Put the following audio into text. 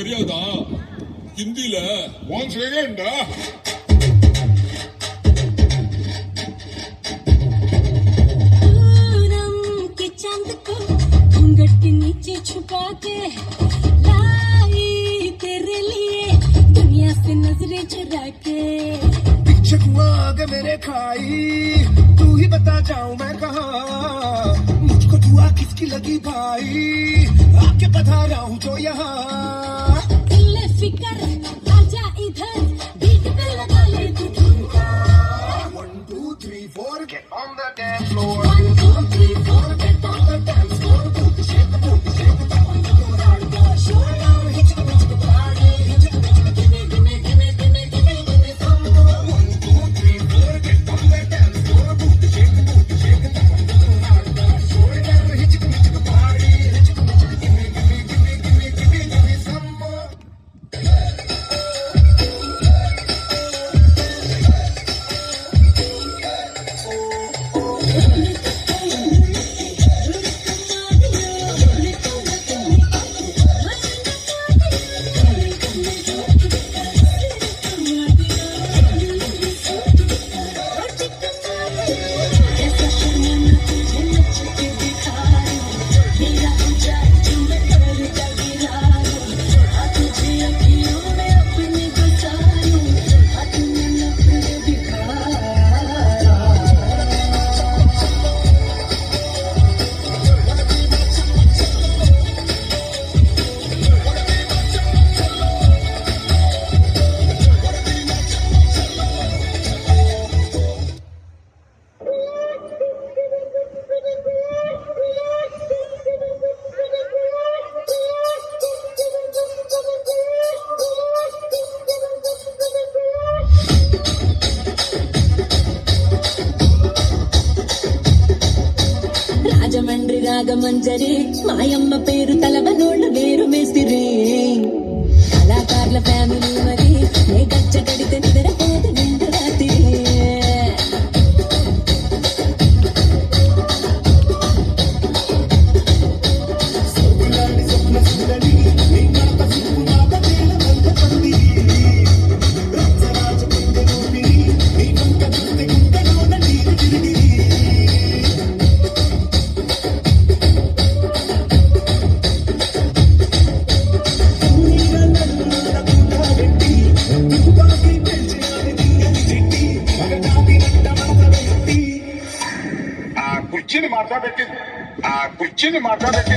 தெரியாதா ஹிந்தில one second नीचे छुपा के लाई तेरे लिए दुनिया से नजरें चुरा के पीछे हुआ आगे मेरे खाई तू ही बता जाऊं मैं कहा मुझको दुआ किसकी लगी भाई आके बता रहा हूँ जो यहाँ दिल फिकर आजा इधर बीट पे लगा ले तू ठुमका 1 2 3 4 get on the dance floor 1 2 3 4 get on the dance floor Rajahmundry Ragamanjari మాయమ్మ పేరు తలవనోళ్ళు వేరు మేస్తిరి కళాకారుల ఫ్యామిలీ మరి ఏ గచ్చ కడితే నిద్రపోదు నిండు రాత్రి కుర్చీని మాట్లాడేసి